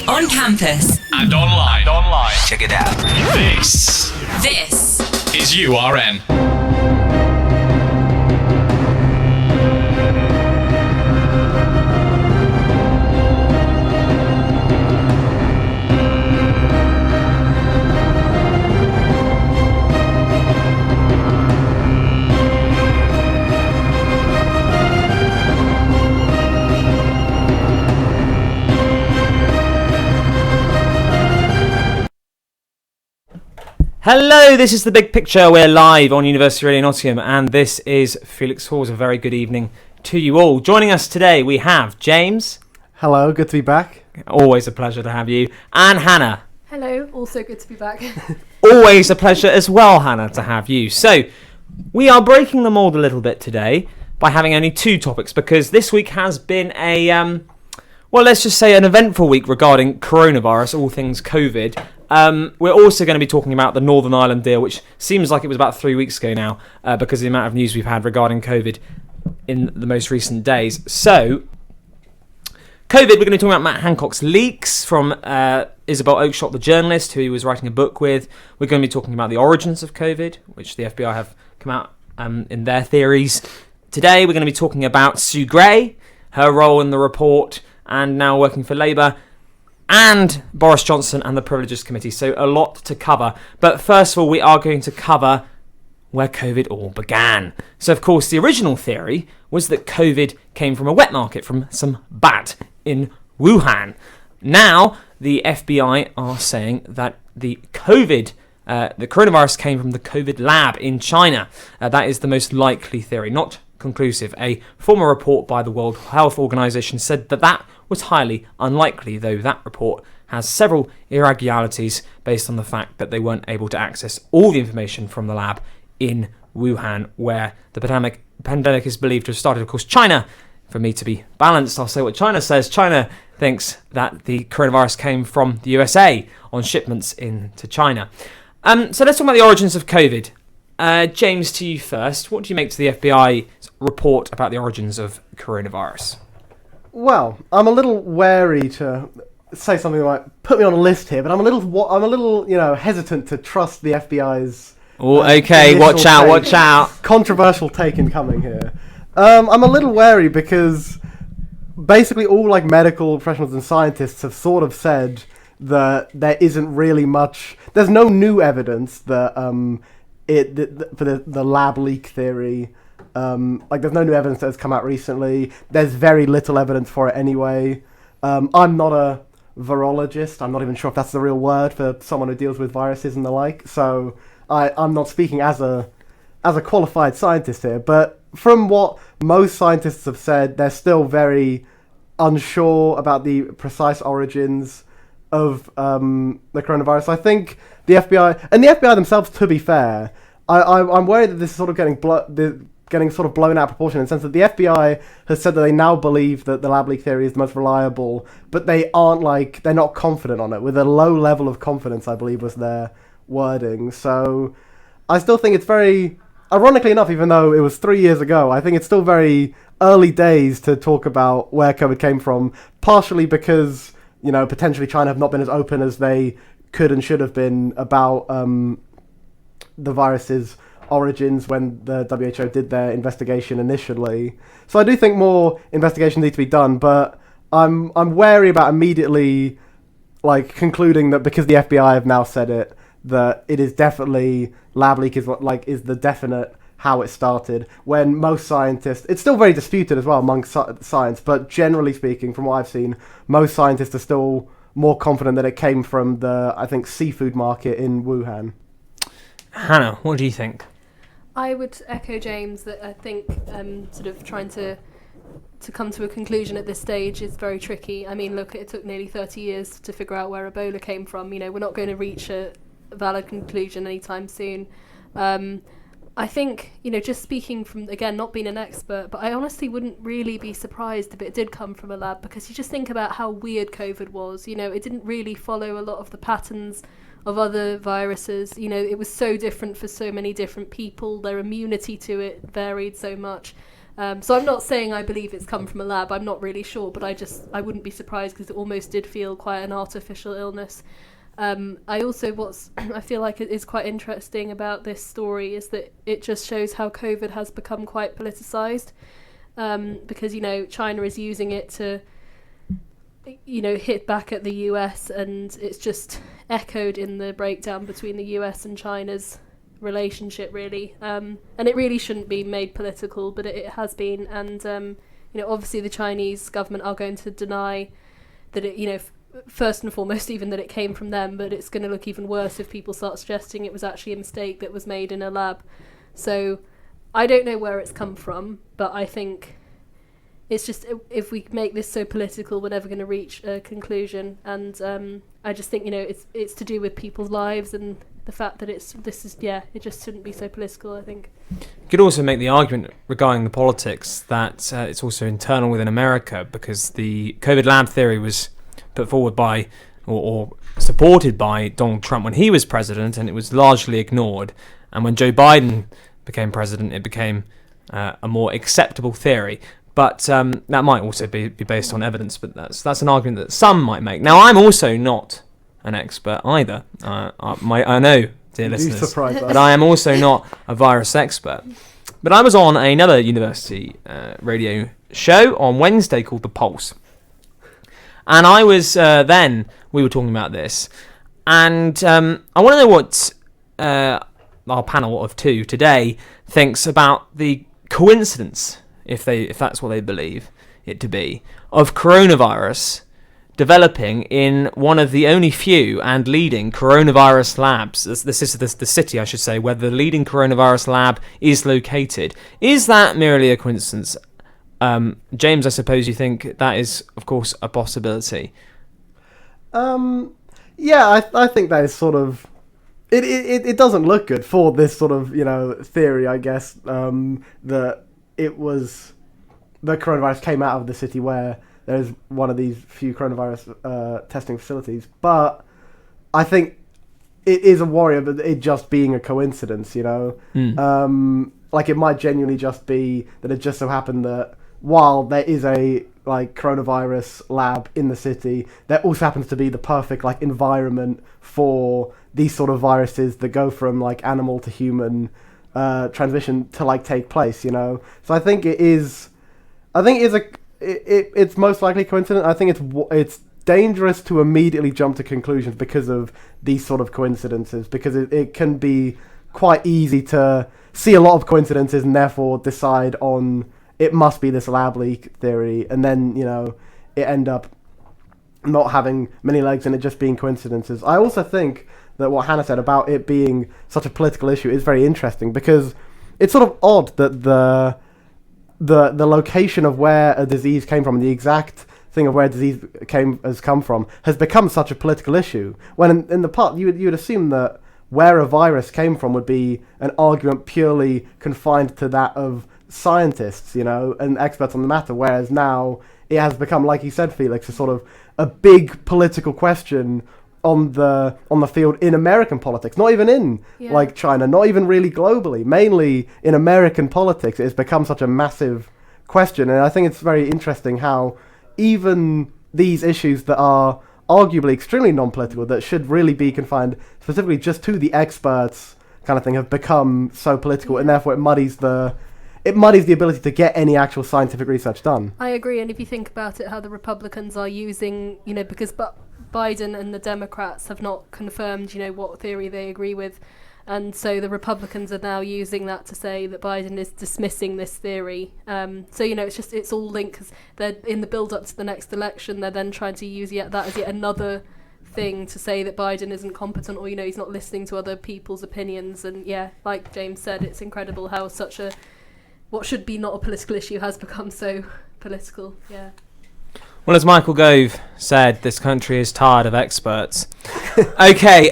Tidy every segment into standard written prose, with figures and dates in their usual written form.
On campus. And online. Check it out. This is URN. Hello, this is The Big Picture. We're live on University Radio Nottingham, and this is Felix Halls. A very good evening to you all. Joining us today, we have James. Hello, good to be back. Always a pleasure to have you. And Hannah. Hello, also good to be back. Always a pleasure as well, Hannah, to have you. So, we are breaking the mould a little bit today by having only two topics, because this week has been let's just say an eventful week regarding coronavirus, all things COVID. We're also going to be talking about the Northern Ireland deal, which seems like it was about 3 weeks ago now, because of the amount of news we've had regarding COVID in the most recent days. So, COVID, we're going to be talking about Matt Hancock's leaks from Isabel Oakeshott, the journalist, who he was writing a book with. We're going to be talking about the origins of COVID, which the FBI have come out in their theories. Today, we're going to be talking about Sue Gray, her role in the report, and now working for Labour, and Boris Johnson and the Privileges Committee. So a lot to cover. But first of all, we are going to cover where COVID all began. So, of course, the original theory was that COVID came from a wet market, from some bat in Wuhan. Now, the FBI are saying that the coronavirus came from the COVID lab in China. That is the most likely theory, not conclusive. A former report by the World Health Organization said that was highly unlikely, though that report has several irregularities based on the fact that they weren't able to access all the information from the lab in Wuhan, where the pandemic is believed to have started. Of course, China, for me to be balanced, I'll say what China says. China thinks that the coronavirus came from the USA on shipments into China. So let's talk about the origins of COVID. James, to you first. What do you make to the FBI's report about the origins of coronavirus? Well, I'm a little wary to say something like put me on a list here, but I'm a little, hesitant to trust the FBI's. Oh, okay. Watch out! Controversial take incoming here. I'm a little wary because basically all medical professionals and scientists have sort of said that there isn't really much. There's no new evidence that for the lab leak theory. There's no new evidence that has come out recently. There's very little evidence for it anyway. I'm not a virologist. I'm not even sure if that's the real word for someone who deals with viruses and the like. So I'm not speaking as a qualified scientist here. But from what most scientists have said, they're still very unsure about the precise origins of the coronavirus. I think the FBI themselves, to be fair, I'm worried that this is sort of getting sort of blown out of proportion, in the sense that the FBI has said that they now believe that the lab leak theory is the most reliable, but they're not confident on it. With a low level of confidence, I believe, was their wording. So I still think it's very, ironically enough, even though it was 3 years ago, I think it's still very early days to talk about where COVID came from, partially because, potentially China have not been as open as they could and should have been about the virus's origins when the WHO did their investigation initially. So I do think more investigations need to be done, but I'm wary about immediately concluding that because the FBI have now said it, that it is definitely lab leak is the definite how it started, when most scientists, it's still very disputed as well among science, but generally speaking, from what I've seen, most scientists are still more confident that it came from the, I think, seafood market in Wuhan. Hannah, what do you think? I would echo James that I think sort of trying to come to a conclusion at this stage is very tricky. I mean, look, it took nearly 30 years to figure out where Ebola came from. We're not going to reach a valid conclusion anytime soon. I think, just speaking from, again, not being an expert, but I honestly wouldn't really be surprised if it did come from a lab, because you just think about how weird COVID was. It didn't really follow a lot of the patterns of other viruses. It was so different for so many different people. Their immunity to it varied so much. So I'm not saying I believe it's come from a lab. I'm not really sure, but I wouldn't be surprised because it almost did feel quite an artificial illness. I feel like it is quite interesting about this story is that it just shows how COVID has become quite politicised, because China is using it to hit back at the US, and it's just echoed in the breakdown between the US and China's relationship, really. And it really shouldn't be made political, but it has been. And obviously the Chinese government are going to deny that it, first and foremost, even that it came from them, but it's going to look even worse if people start suggesting it was actually a mistake that was made in a lab. So I don't know where it's come from, but I think it's just, if we make this so political, we're never going to reach a conclusion. And I just think it's to do with people's lives, and the fact that it just shouldn't be so political, I think. You could also make the argument regarding the politics that it's also internal within America, because the COVID lab theory was put forward by or supported by Donald Trump when he was president, and it was largely ignored. And when Joe Biden became president, it became a more acceptable theory. But that might also be based on evidence, but that's an argument that some might make. Now, I'm also not an expert either. I know, dear listeners, but I am also not a virus expert. But I was on another university radio show on Wednesday called The Pulse. And I was we were talking about this. And I want to know what our panel of two today thinks about the coincidence, if that's what they believe it to be, of coronavirus developing in one of the only few and leading coronavirus labs. This is the city, I should say, where the leading coronavirus lab is located. Is that merely a coincidence? James, I suppose you think that is, of course, a possibility. Yeah, I think that is sort of... It doesn't look good for this sort of, theory, I guess, that it was... the coronavirus came out of the city where there's one of these few coronavirus testing facilities. But I think it is a worry of it just being a coincidence, Like, it might genuinely just be that it just so happened that while there is a coronavirus lab in the city, there also happens to be the perfect environment for these sort of viruses that go from animal to human transmission to take place, So I think it's most likely coincident. I think it's dangerous to immediately jump to conclusions because of these sort of coincidences, because it can be quite easy to see a lot of coincidences and therefore decide on it must be this lab leak theory, and then it end up not having many legs and it just being coincidences. I also think that what Hannah said about it being such a political issue is very interesting, because it's sort of odd that the location of where a disease came from, the exact thing of where a disease has come from, has become such a political issue. When in the past you would assume that where a virus came from would be an argument purely confined to that of scientists, and experts on the matter, whereas now it has become, like you said, Felix, a sort of a big political question on the field in American politics, not even in China, not even really globally, mainly in American politics. It has become such a massive question, and I think it's very interesting how even these issues that are arguably extremely non-political, that should really be confined specifically just to the experts kind of thing, have become so political, and therefore it muddies the ability to get any actual scientific research done. I agree, and if you think about it, how the Republicans are using, because Biden and the Democrats have not confirmed, what theory they agree with, and so the Republicans are now using that to say that Biden is dismissing this theory. So it's all linked, because they're in the build-up to the next election. They're then trying to use that as yet another thing to say that Biden isn't competent, or he's not listening to other people's opinions. And like James said, it's incredible how such a what should be not a political issue has become so political. Yeah. Well, as Michael Gove said, this country is tired of experts. Okay,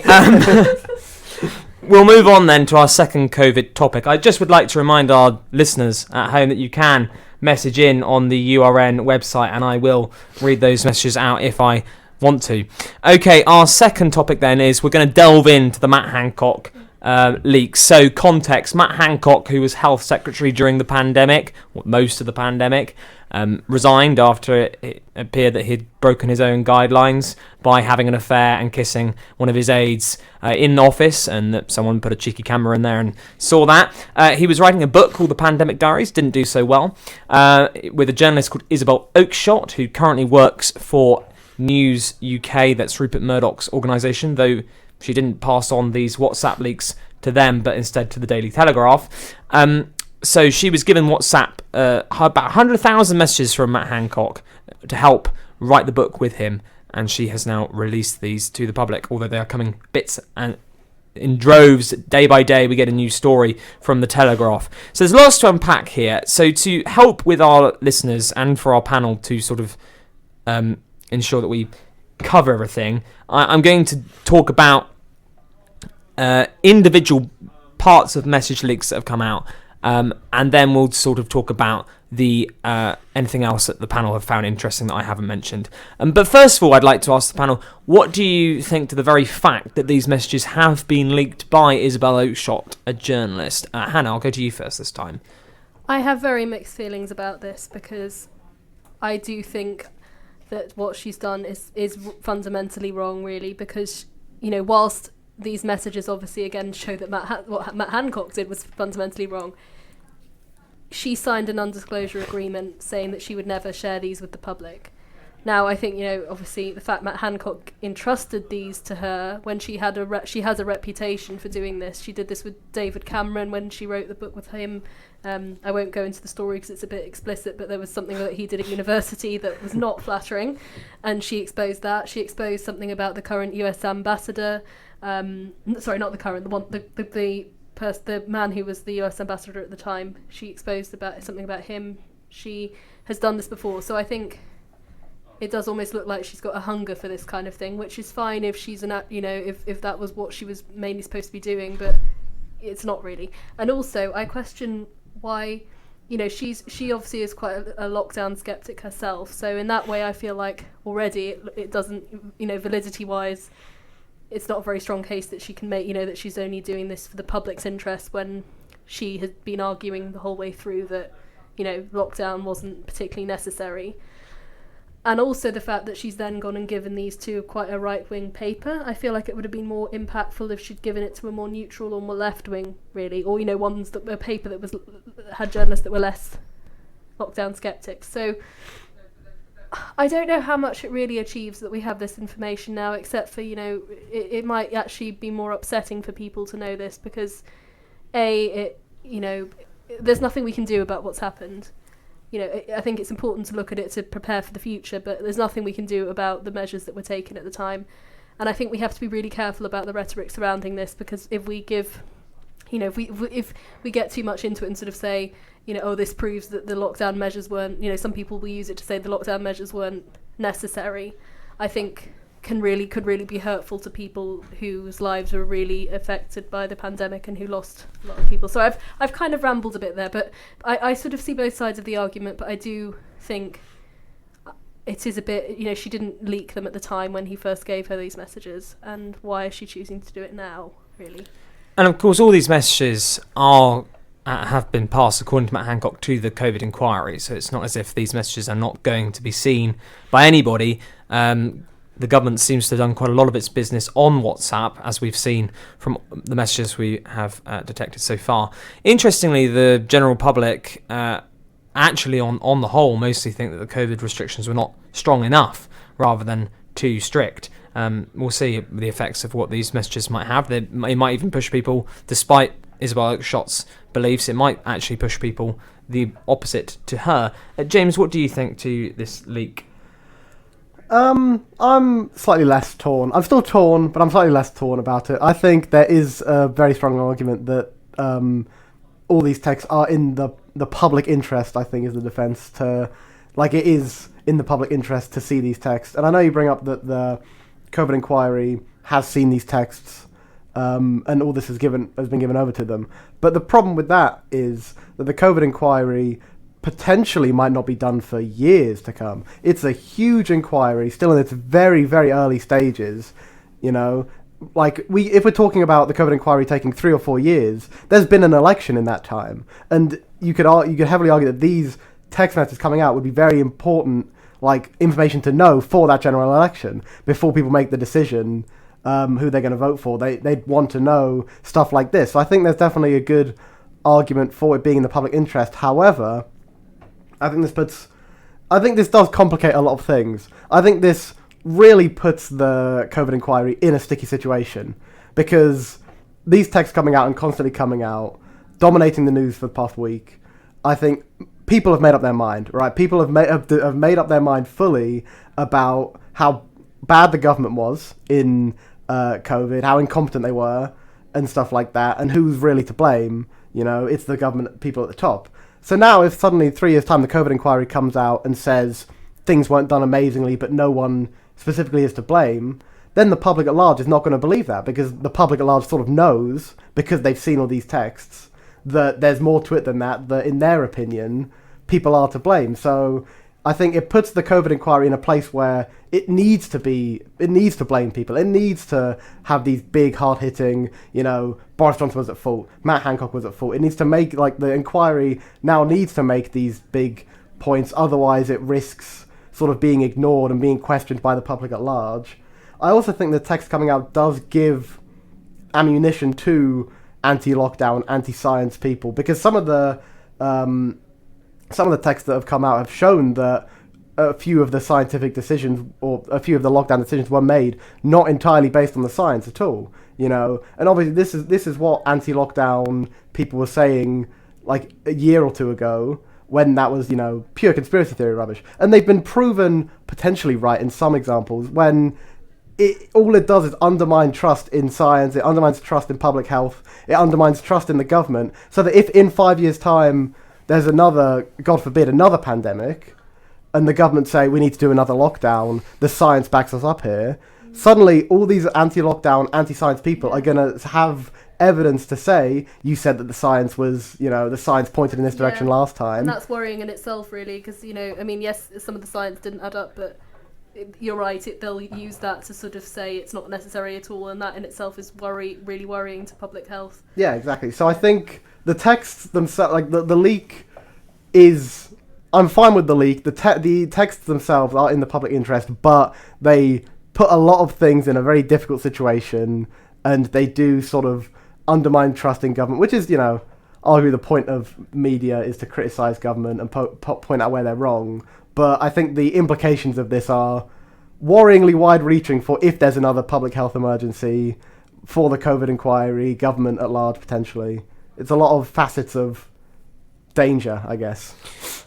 we'll move on then to our second COVID topic. I just would like to remind our listeners at home that you can message in on the URN website, and I will read those messages out if I want to. Okay, our second topic then is we're going to delve into the Matt Hancock leaks. So context, Matt Hancock, who was health secretary during the pandemic, or most of the pandemic, resigned after it appeared that he'd broken his own guidelines by having an affair and kissing one of his aides in the office, and that someone put a cheeky camera in there and saw that. He was writing a book called The Pandemic Diaries, didn't do so well, with a journalist called Isabel Oakeshott, who currently works for News UK, that's Rupert Murdoch's organisation, though she didn't pass on these WhatsApp leaks to them, but instead to the Daily Telegraph. So she was given WhatsApp, about 100,000 messages from Matt Hancock to help write the book with him, and she has now released these to the public, although they are coming bits and in droves. Day by day we get a new story from the Telegraph. So there's lots to unpack here. So to help with our listeners and for our panel to sort of ensure that we cover everything, I'm going to talk about individual parts of message leaks that have come out, and then we'll sort of talk about the anything else that the panel have found interesting that I haven't mentioned. But first of all, I'd like to ask the panel, what do you think to the very fact that these messages have been leaked by Isabel Oakeshott, a journalist? Hannah, I'll go to you first this time. I have very mixed feelings about this, because I do think that what she's done is fundamentally wrong, really, because, whilst these messages obviously again show that what Matt Hancock did was fundamentally wrong, she signed a non-disclosure agreement saying that she would never share these with the public. Now, I think, obviously the fact Matt Hancock entrusted these to her when she had she has a reputation for doing this. She did this with David Cameron when she wrote the book with him. I won't go into the story because it's a bit explicit, but there was something that he did at university that was not flattering, and she exposed that. She exposed something about the current US ambassador. Sorry, not the current, the one, the man who was the US ambassador at the time. She exposed something about him. She has done this before, so I think it does almost look like she's got a hunger for this kind of thing, which is fine if she's if that was what she was mainly supposed to be doing, but it's not really. And also, I question why, she obviously is quite a lockdown skeptic herself. So in that way, I feel like already it doesn't, validity-wise, it's not a very strong case that she can make, that she's only doing this for the public's interest, when she has been arguing the whole way through that, lockdown wasn't particularly necessary. And also the fact that she's then gone and given these to quite a right-wing paper. I feel like it would have been more impactful if she'd given it to a more neutral or more left-wing, really, or, a paper that had journalists that were less lockdown skeptics. So I don't know how much it really achieves that we have this information now, except for, it might actually be more upsetting for people to know this, because there's nothing we can do about what's happened. I think it's important to look at it to prepare for the future, but there's nothing we can do about the measures that were taken at the time. And I think we have to be really careful about the rhetoric surrounding this, because if we give, if we get too much into it and sort of say, this proves that the lockdown measures weren't, some people will use it to say the lockdown measures weren't necessary, I think could really be hurtful to people whose lives were really affected by the pandemic and who lost a lot of people. So I've kind of rambled a bit there, but I sort of see both sides of the argument, but I do think it is a bit, she didn't leak them at the time when he first gave her these messages, and why is she choosing to do it now, really? And of course, all these messages have been passed, according to Matt Hancock, to the COVID inquiry, so it's not as if these messages are not going to be seen by anybody. The government seems to have done quite a lot of its business on WhatsApp, as we've seen from the messages we have detected so far. Interestingly, the general public, actually on the whole, mostly think that the COVID restrictions were not strong enough rather than too strict. We'll see the effects of what these messages might have. It might even push people, despite Isabel Oakeshott's beliefs, it might actually push people the opposite to her. James, what do you think to this leak? I'm slightly less torn. I'm still torn, but I'm slightly less torn about it. I think there is a very strong argument that all these texts are in the public interest, I think, is the defense to... Like, it is in the public interest to see these texts. And I know you bring up that the COVID inquiry has seen these texts, and all this has been given over to them. But the problem with that is that the COVID inquiry potentially might not be done for years to come. It's a huge inquiry, still in its very, very early stages. if we're talking about the COVID inquiry taking 3 or 4 years, there's been an election in that time, and you could heavily argue that these text messages coming out would be very important, like, information to know for that general election before people make the decision who they're going to vote for. They'd want to know stuff like this. So I think there's definitely a good argument for it being in the public interest. However, I think this does complicate a lot of things. I think this really puts the COVID inquiry in a sticky situation, because these texts coming out and constantly coming out, dominating the news for the past week, I think people have made up their mind, right? People have made up their mind fully about how bad the government was in COVID, how incompetent they were, and stuff like that, and who's really to blame. It's the government people at the top. So now, if suddenly 3 years' time the COVID inquiry comes out and says things weren't done amazingly, but no one specifically is to blame, then the public at large is not going to believe that, because the public at large sort of knows, because they've seen all these texts, that there's more to it than that in their opinion, people are to blame. So I think it puts the COVID inquiry in a place where it needs to blame people. It needs to have these big, hard-hitting, Boris Johnson was at fault, Matt Hancock was at fault. It needs to make, the inquiry now needs to make these big points, otherwise it risks sort of being ignored and being questioned by the public at large. I also think the text coming out does give ammunition to anti-lockdown, anti-science people, because some of the texts that have come out have shown that a few of the scientific decisions, or a few of the lockdown decisions, were made not entirely based on the science at all. And obviously this is what anti-lockdown people were saying like a year or two ago, when that was, pure conspiracy theory rubbish. And they've been proven potentially right in some examples, when all it does is undermine trust in science, it undermines trust in public health, it undermines trust in the government, so that if in 5 years' time there's another, God forbid, another pandemic, and the government say we need to do another lockdown, the science backs us up here, suddenly all these anti-lockdown, anti-science people are going to have evidence to say, you said that the science was, the science pointed in this direction last time. And that's worrying in itself, really, because, yes, some of the science didn't add up, but you're right, they'll use that to sort of say it's not necessary at all, and that in itself is really worrying to public health. Yeah, exactly. So I think the texts themselves, like the leak is... I'm fine with the leak. The texts themselves are in the public interest, but they put a lot of things in a very difficult situation, and they do sort of undermine trust in government, which is, arguably the point of media is to criticise government and point out where they're wrong. But I think the implications of this are worryingly wide-reaching for if there's another public health emergency, for the COVID inquiry, government at large potentially. It's a lot of facets of danger, I guess.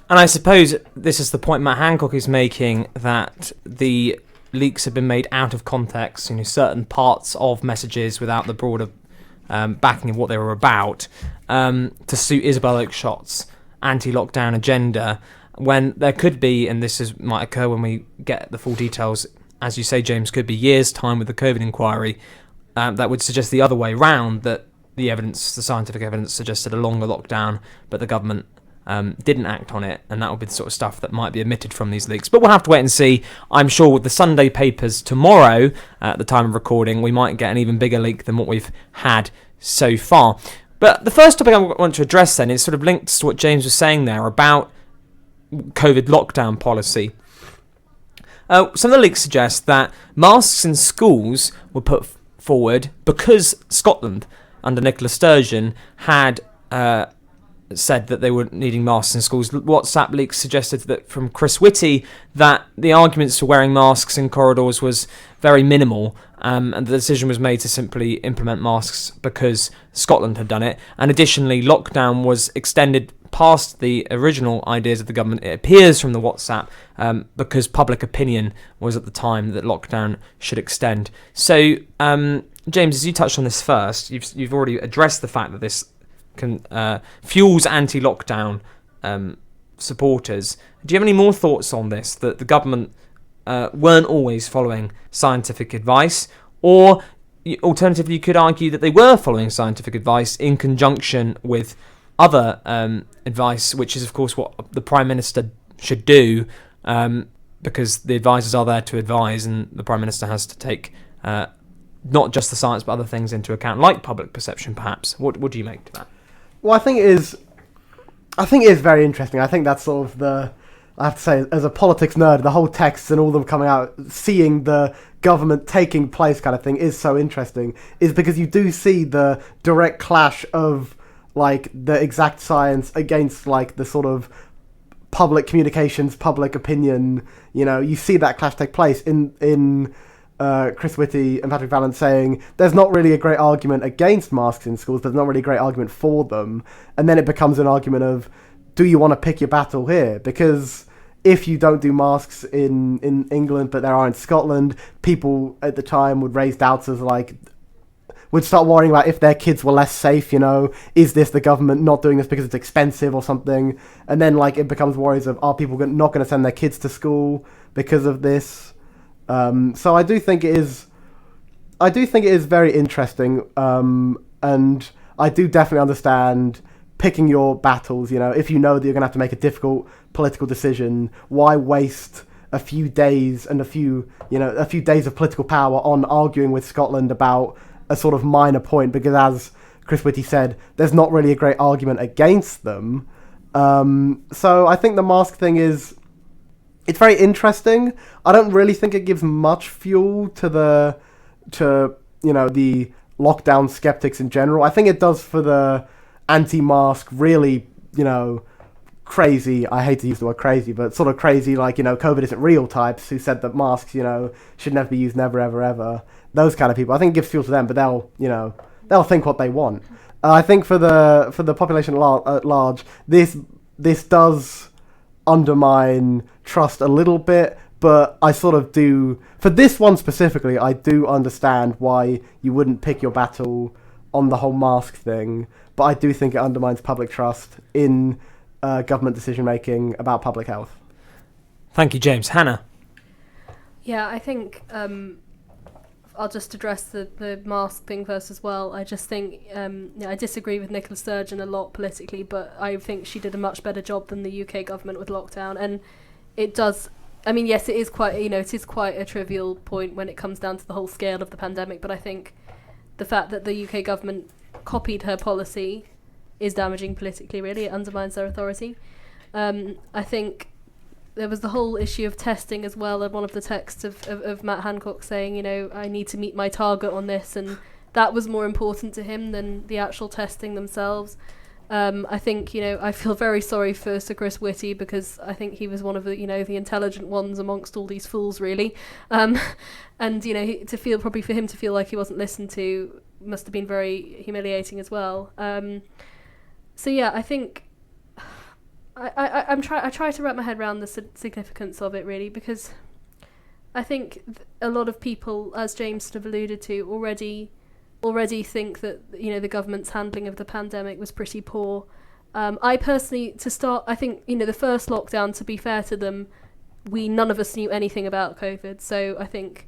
And I suppose this is the point Matt Hancock is making, that the leaks have been made out of context, certain parts of messages without the broader backing of what they were about, to suit Isabel Oakeshott's anti-lockdown agenda, when there could be, and might occur when we get the full details, as you say, James, could be years' time with the COVID inquiry, that would suggest the other way round, that the scientific evidence suggested a longer lockdown, but the government didn't act on it, and that would be the sort of stuff that might be omitted from these leaks. But we'll have to wait and see. I'm sure with the Sunday papers tomorrow, at the time of recording, we might get an even bigger leak than what we've had so far. But the first topic I want to address then is sort of linked to what James was saying there about COVID lockdown policy. Some of the leaks suggest that masks in schools were put forward because Scotland, under Nicola Sturgeon, had said that they were needing masks in schools. WhatsApp leaks suggested that from Chris Whitty that the arguments for wearing masks in corridors was very minimal, and the decision was made to simply implement masks because Scotland had done it. And additionally, lockdown was extended past the original ideas of the government, it appears, from the WhatsApp, because public opinion was at the time that lockdown should extend. So, James, as you touched on this first, you've already addressed the fact that this fuels anti-lockdown supporters. Do you have any more thoughts on this, that the government weren't always following scientific advice, or alternatively you could argue that they were following scientific advice in conjunction with other advice, which is of course what the Prime Minister should do, because the advisors are there to advise and the Prime Minister has to take not just the science but other things into account, like public perception, perhaps. What do you make to that? Well, I think it is very interesting. I think that's sort of I have to say, as a politics nerd, the whole texts and all of them coming out, seeing the government taking place kind of thing is so interesting, is because you do see the direct clash of, like, the exact science against, like, the sort of public communications, public opinion. You know, you see that clash take place in Chris Whitty and Patrick Vallance saying there's not really a great argument against masks in schools, there's not really a great argument for them, and then it becomes an argument of, do you want to pick your battle here? Because if you don't do masks in England, but there are in Scotland, people at the time would raise doubts as, like, would start worrying about if their kids were less safe, you know, is this the government not doing this because it's expensive or something? And then, like, it becomes worries of, are people not going to send their kids to school because of this? So I do think it is very interesting, and I do definitely understand picking your battles. You know, if you know that you're going to have to make a difficult political decision, why waste a few days and a few days of political power on arguing with Scotland about a sort of minor point? Because, as Chris Whitty said, there's not really a great argument against them. So I think the mask thing it's very interesting. I don't really think it gives much fuel to the lockdown skeptics in general. I think it does for the anti-mask, really, you know, crazy, I hate to use the word crazy, but sort of crazy, like, you know, COVID isn't real types who said that masks, you know, should never be used, never, ever, ever. Those kind of people. I think it gives fuel to them, but they'll think what they want. I think for the population at large, this does undermine trust a little bit, but I sort of do, for this one specifically, I do understand why you wouldn't pick your battle on the whole mask thing, but I do think it undermines public trust in government decision making about public health. Thank you, James. Hannah? Yeah, I think I'll just address the mask thing first as well. I just think I disagree with Nicola Sturgeon a lot politically, but I think she did a much better job than the UK government with lockdown. And it does, I mean, yes, it is quite a trivial point when it comes down to the whole scale of the pandemic, but I think the fact that the UK government copied her policy is damaging politically, really. It undermines their authority. I think there was the whole issue of testing as well, and one of the texts of Matt Hancock saying, you know, I need to meet my target on this, and that was more important to him than the actual testing themselves. I think, you know, I feel very sorry for Sir Chris Whitty, because I think he was one of the, you know, the intelligent ones amongst all these fools, really. And, you know, probably for him to feel like he wasn't listened to must have been very humiliating as well. So yeah, I think I try to wrap my head around the significance of it, really, because I think a lot of people, as James sort of alluded to, already think that, you know, the government's handling of the pandemic was pretty poor. I personally, I think, you know, the first lockdown, to be fair to them, none of us knew anything about COVID. So I think,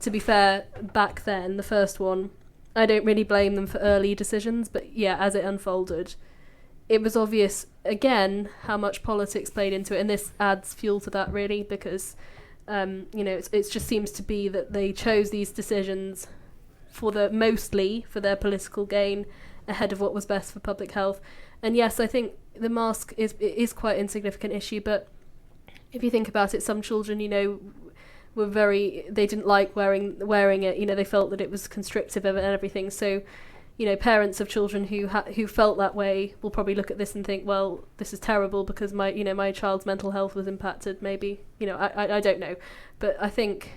to be fair, back then, the first one, I don't really blame them for early decisions, but yeah, as it unfolded, it was obvious, again, how much politics played into it, and this adds fuel to that, really, because, you know, it just seems to be that they chose these decisions mostly for their political gain ahead of what was best for public health. And yes, I think the mask is quite an insignificant issue, but if you think about it, some children, you know, they didn't like wearing it, you know, they felt that it was constrictive and everything. So, you know, parents of children who felt that way will probably look at this and think, well, this is terrible because my child's mental health was impacted. Maybe, you know, I don't know, but I think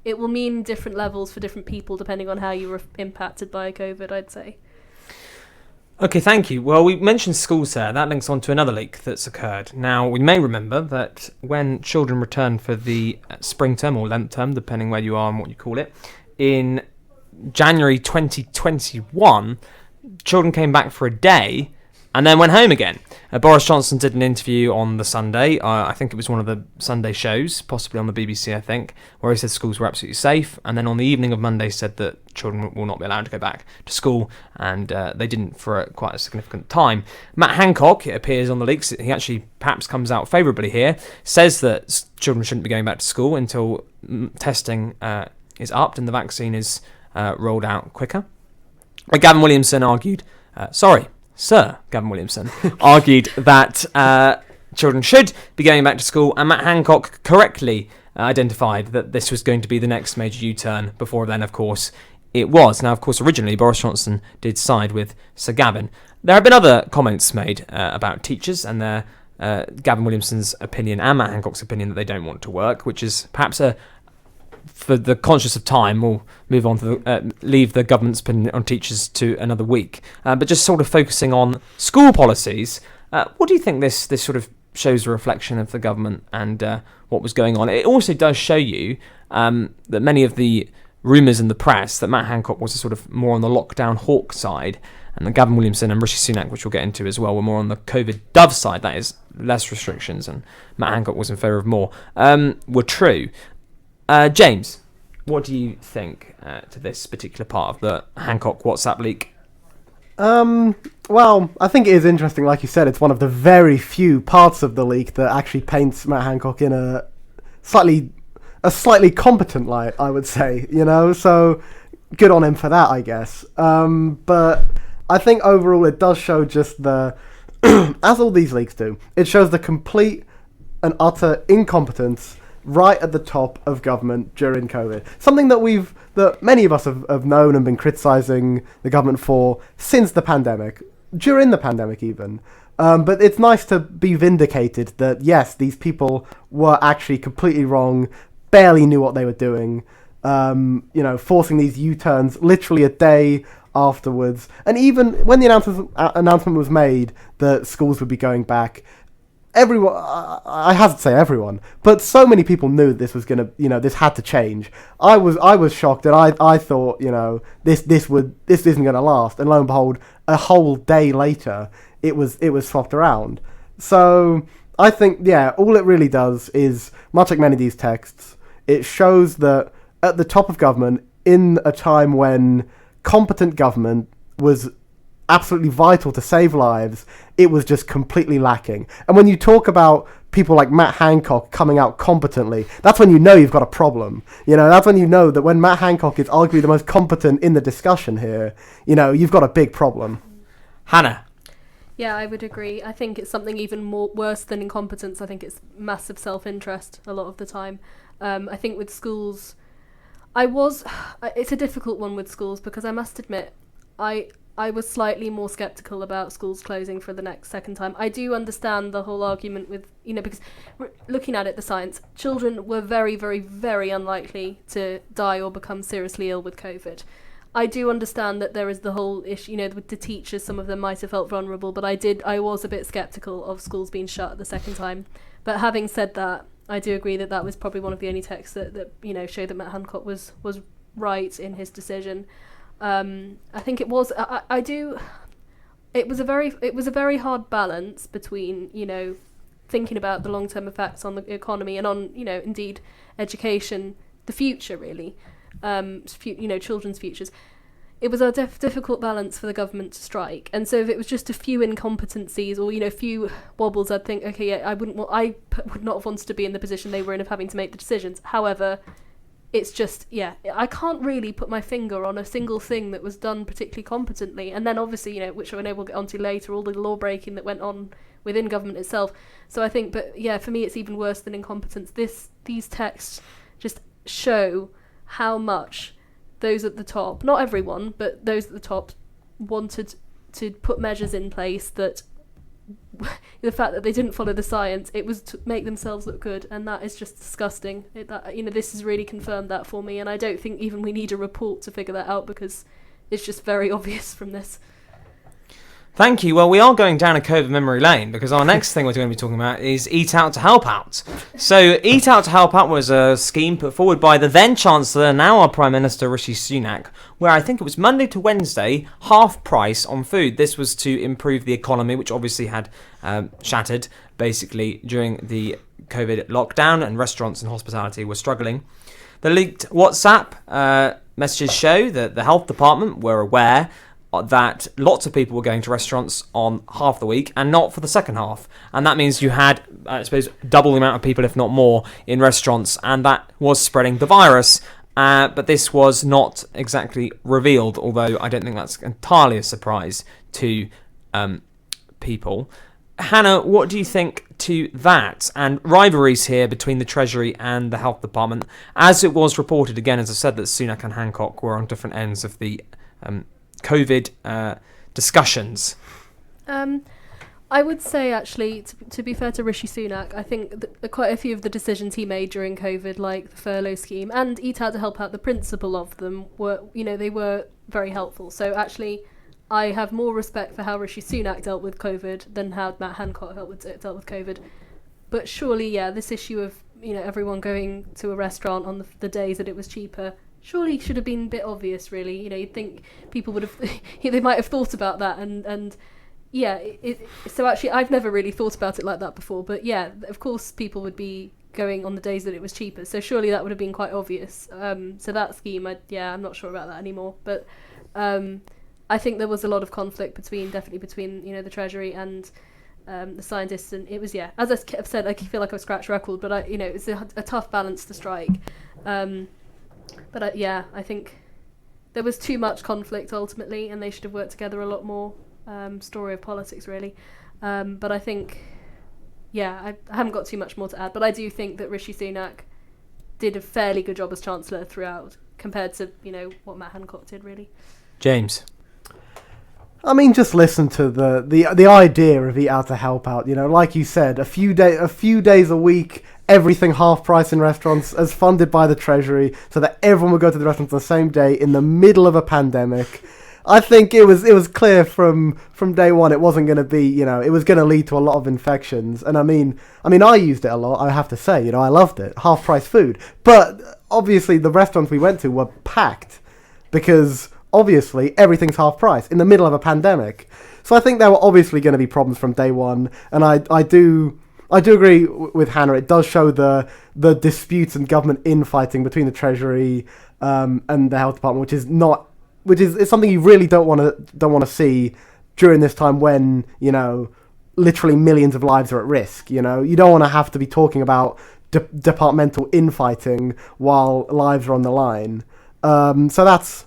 it will mean different levels for different people depending on how you were impacted by COVID, I'd say. Okay, thank you. Well, we mentioned schools there. That links on to another leak that's occurred. Now, we may remember that when children return for the spring term or Lent term, depending where you are and what you call it, in January 2021, children came back for a day and then went home again. Boris Johnson did an interview on the Sunday, I think it was one of the Sunday shows, possibly on the BBC, I think, where he said schools were absolutely safe, and then on the evening of Monday said that children will not be allowed to go back to school, and they didn't for quite a significant time. Matt Hancock, it appears on the leaks, he actually perhaps comes out favourably here, says that children shouldn't be going back to school until testing is upped and the vaccine is rolled out quicker. But Gavin Williamson argued, Sir Gavin Williamson argued that children should be going back to school, and Matt Hancock correctly identified that this was going to be the next major U-turn. Before then, of course, it was. Now, of course, originally Boris Johnson did side with Sir Gavin. There have been other comments made about teachers and their Gavin Williamson's opinion and Matt Hancock's opinion that they don't want to work, which is perhaps for the conscious of time, we'll move on to leave the government's opinion on teachers to another week. But just sort of focusing on school policies, what do you think this sort of shows a reflection of the government and what was going on? It also does show you that many of the rumours in the press that Matt Hancock was a sort of more on the lockdown hawk side, and that Gavin Williamson and Rishi Sunak, which we'll get into as well, were more on the COVID dove side, that is, less restrictions, and Matt Hancock was in favour of more, were true. James, what do you think to this particular part of the Hancock WhatsApp leak? Well, I think it is interesting. Like you said, it's one of the very few parts of the leak that actually paints Matt Hancock in a slightly competent light, I would say, so good on him for that, I guess. But I think overall it does show just as all these leaks do, it shows the complete and utter incompetence right at the top of government during COVID. Something that many of us have known and been criticising the government for since the pandemic, during the pandemic even. But it's nice to be vindicated that, yes, these people were actually completely wrong, barely knew what they were doing, forcing these U-turns literally a day afterwards. And even when the announcement was made that schools would be going back, everyone, I have to say everyone, but so many people knew this was gonna, this had to change. I was shocked, and I thought, this isn't gonna last. And lo and behold, a whole day later, it was swapped around. So I think, all it really does is, much like many of these texts, it shows that at the top of government, in a time when competent government was absolutely vital to save lives, it was just completely lacking. And when you talk about people like Matt Hancock coming out competently, that's when you know you've got a problem. That's when you know that when Matt Hancock is arguably the most competent in the discussion here, you've got a big problem. Hannah? Yeah, I would agree. I think it's something even worse than incompetence. I think it's massive self-interest a lot of the time. I think with schools, it's a difficult one with schools, because I must admit, I was slightly more sceptical about schools closing for the second time. I do understand the whole argument with, because looking at it, the science, children were very, very, very unlikely to die or become seriously ill with COVID. I do understand that there is the whole issue, with the teachers, some of them might have felt vulnerable, but I was a bit sceptical of schools being shut the second time. But having said that, I do agree that was probably one of the only texts that showed that Matt Hancock was right in his decision. I think it was. It was a very hard balance between thinking about the long-term effects on the economy and on indeed education, the future really, children's futures. It was a difficult balance for the government to strike, and so if it was just a few incompetencies or few wobbles, I'd think I would not have wanted to be in the position they were in of having to make the decisions. However, it's just, I can't really put my finger on a single thing that was done particularly competently. And then obviously, which I know we'll get onto later, all the law breaking that went on within government itself. So I think, for me, it's even worse than incompetence. These texts just show how much those at the top, not everyone, but those at the top wanted to put measures in place that the fact that they didn't follow the science, it was to make themselves look good, and that is just disgusting. This has really confirmed that for me, and I don't think even we need a report to figure that out, because it's just very obvious from this. Thank you. Well, we are going down a COVID memory lane, because our next thing we're going to be talking about is Eat Out to Help Out. So Eat Out to Help Out was a scheme put forward by the then Chancellor, now our Prime Minister, Rishi Sunak, where I think it was Monday to Wednesday, half price on food. This was to improve the economy, which obviously had shattered, basically, during the COVID lockdown, and restaurants and hospitality were struggling. The leaked WhatsApp messages show that the health department were aware that lots of people were going to restaurants on half the week and not for the second half. And that means you had, I suppose, double the amount of people, if not more, in restaurants, and that was spreading the virus. but this was not exactly revealed, although I don't think that's entirely a surprise to people. Hannah, what do you think to that? And rivalries here between the Treasury and the Health Department, as it was reported, again, as I said, that Sunak and Hancock were on different ends of the COVID discussions. I would say, actually, to be fair to Rishi Sunak, I think quite a few of the decisions he made during COVID, like the furlough scheme and Eat Out to Help Out, the principle of them were, they were very helpful. So actually, I have more respect for how Rishi Sunak dealt with COVID than how Matt Hancock dealt with COVID. But surely, this issue of, everyone going to a restaurant on the days that it was cheaper, surely should have been a bit obvious, really. You'd think people would have, they might have thought about that and so actually I've never really thought about it like that before, but of course people would be going on the days that it was cheaper, so surely that would have been quite obvious. So that scheme, I'm not sure about that anymore, but I think there was a lot of conflict between the Treasury and the scientists, and it was as I've said, I feel like I've scratched record, but it's a tough balance to strike. But I think there was too much conflict ultimately, and they should have worked together a lot more. Story of politics, really. But I think, I haven't got too much more to add, but I do think that Rishi Sunak did a fairly good job as Chancellor throughout, compared to, what Matt Hancock did, really. James? I mean, just listen to the idea of Eat Out to Help Out. Like you said, a few days a week, everything half price in restaurants, as funded by the Treasury, so that everyone would go to the restaurants on the same day in the middle of a pandemic. I think it was clear from day one it wasn't going to be, it was going to lead to a lot of infections. And I mean I used it a lot, I have to say, I loved it, half price food. But obviously the restaurants we went to were packed because obviously everything's half price in the middle of a pandemic. So I think there were obviously going to be problems from day one, and I do agree with Hannah. It does show the disputes and government infighting between the Treasury and the Health Department, which is something you really don't want to see during this time when, literally millions of lives are at risk. You don't want to have to be talking about departmental infighting while lives are on the line. So that's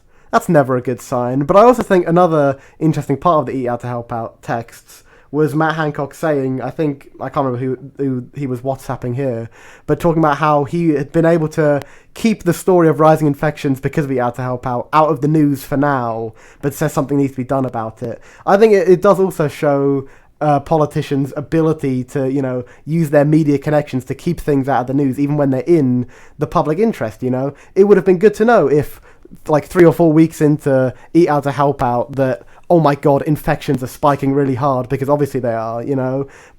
never a good sign. But I also think another interesting part of the Eat Out to Help Out texts was Matt Hancock saying, I can't remember who he was WhatsApping here, but talking about how he had been able to keep the story of rising infections because of Eat Out to Help Out of the news for now, but says something needs to be done about it. I think it does also show politicians' ability to, use their media connections to keep things out of the news, even when they're in the public interest. It would have been good to know if, like 3 or 4 weeks into Eat Out to Help Out, that, oh my god, infections are spiking really hard, because obviously they are,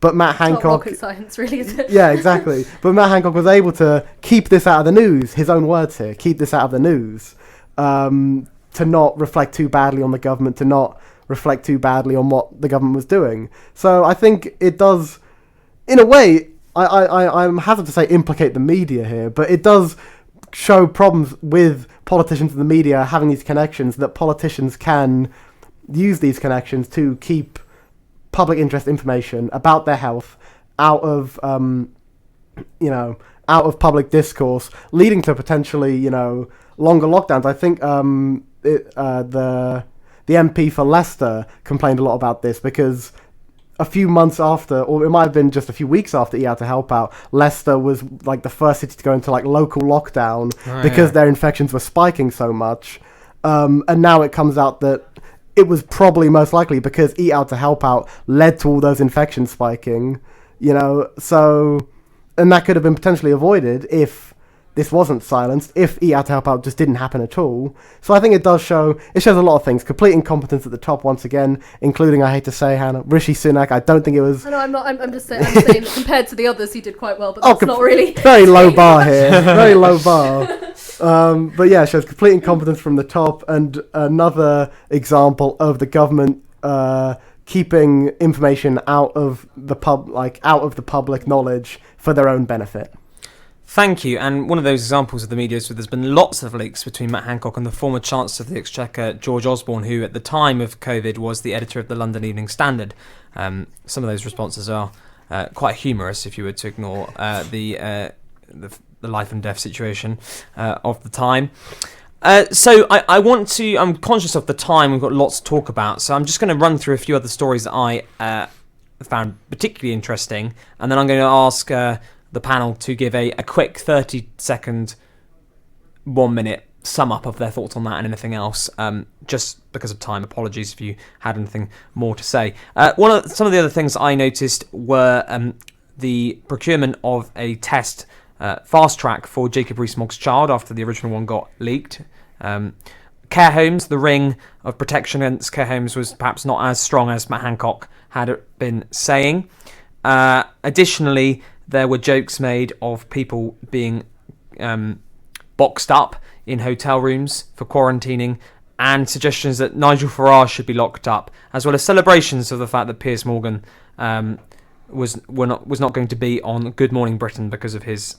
but Matt Hancock... Not rocket science, really, is it? Yeah, exactly. But Matt Hancock was able to keep this out of the news, his own words here, keep this out of the news, to not reflect too badly on the government, to not reflect too badly on what the government was doing. So I think it does, in a way, I'm hesitant to say implicate the media here, but it does show problems with politicians and the media having these connections, that politicians can use these connections to keep public interest information about their health out of public discourse, leading to potentially longer lockdowns. I think the MP for Leicester complained a lot about this, because a few months after, or it might have been just a few weeks after Eat Out to Help Out, Leicester was like the first city to go into like local lockdown because their infections were spiking so much. And now it comes out that it was probably most likely because Eat Out to Help Out led to all those infections spiking, so, and that could have been potentially avoided if this wasn't silenced, if Eat Out to Help Out just didn't happen at all. So I think it shows a lot of things. Complete incompetence at the top once again, including, I hate to say, Hannah, Rishi Sunak. I don't think it was... No, I'm not. I'm just saying that compared to the others, he did quite well, but that's not really... Very low bar here. Very low bar. But yeah, it shows complete incompetence from the top, and another example of the government keeping information out of the public knowledge for their own benefit. Thank you. And one of those examples of the media is where there's been lots of leaks between Matt Hancock and the former Chancellor of the Exchequer, George Osborne, who at the time of COVID was the editor of the London Evening Standard. Some of those responses are quite humorous if you were to ignore the the life and death situation of the time. So I'm conscious of the time, we've got lots to talk about, so I'm just going to run through a few other stories that I found particularly interesting, and then I'm going to ask the panel to give a quick 30-second, 1 minute sum up of their thoughts on that and anything else. Just because of time, apologies if you had anything more to say. Some of the other things I noticed were the procurement of a test fast track for Jacob Rees-Mogg's child after the original one got leaked. Care homes, the ring of protection against care homes was perhaps not as strong as Matt Hancock had been saying. Additionally, there were jokes made of people being boxed up in hotel rooms for quarantining, and suggestions that Nigel Farage should be locked up, as well as celebrations of the fact that Piers Morgan was not going to be on Good Morning Britain because of his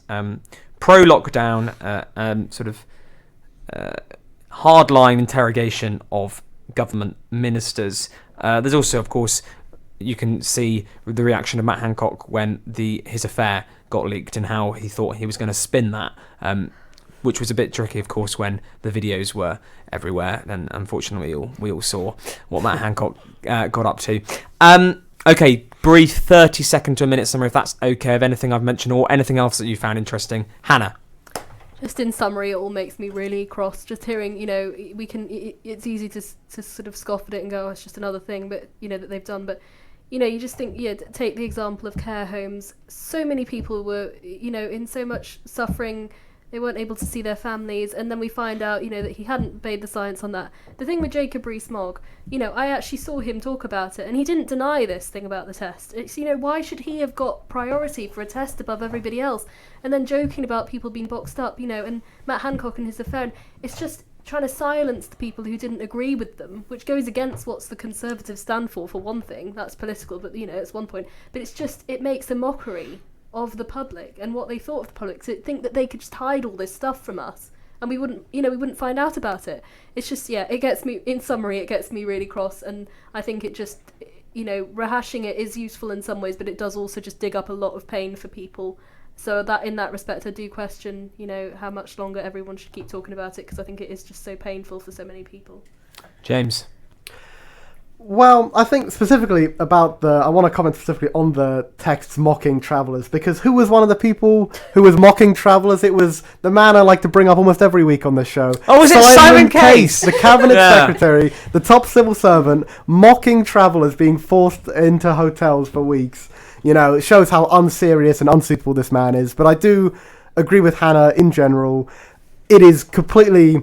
pro-lockdown sort of hardline interrogation of government ministers. There's also, of course, you can see the reaction of Matt Hancock when his affair got leaked and how he thought he was going to spin that, which was a bit tricky, of course, when the videos were everywhere. And unfortunately, we all saw what Matt Hancock got up to. Okay, brief 30-second to a minute summary, if that's okay, of anything I've mentioned or anything else that you found interesting. Hannah. Just in summary, it all makes me really cross. Just hearing, it's easy to sort of scoff at it and go, oh, it's just another thing, but that they've done. But you just think, take the example of care homes. So many people were, in so much suffering. They weren't able to see their families, and then we find out, that he hadn't obeyed the science on that. The thing with Jacob Rees-Mogg, I actually saw him talk about it, and he didn't deny this thing about the test. It's, why should he have got priority for a test above everybody else? And then joking about people being boxed up, and Matt Hancock and his affair. It's just trying to silence the people who didn't agree with them, which goes against what's the Conservatives stand for one thing. That's political, but, it's one point. But it's just, it makes a mockery of the public and what they thought of the public, to think that they could just hide all this stuff from us and we wouldn't find out about it. It's just, it gets me, in summary, it gets me really cross, and I think it just, rehashing it is useful in some ways, but it does also just dig up a lot of pain for people. So that, in that respect, I do question, how much longer everyone should keep talking about it, because I think it is just so painful for so many people. James. Well, I think specifically about I want to comment specifically on the texts mocking travellers, because who was one of the people who was mocking travellers? It was the man I like to bring up almost every week on this show. Oh, was it Simon Case? The cabinet secretary, the top civil servant, mocking travellers being forced into hotels for weeks. It shows how unserious and unsuitable this man is. But I do agree with Hannah in general. It is completely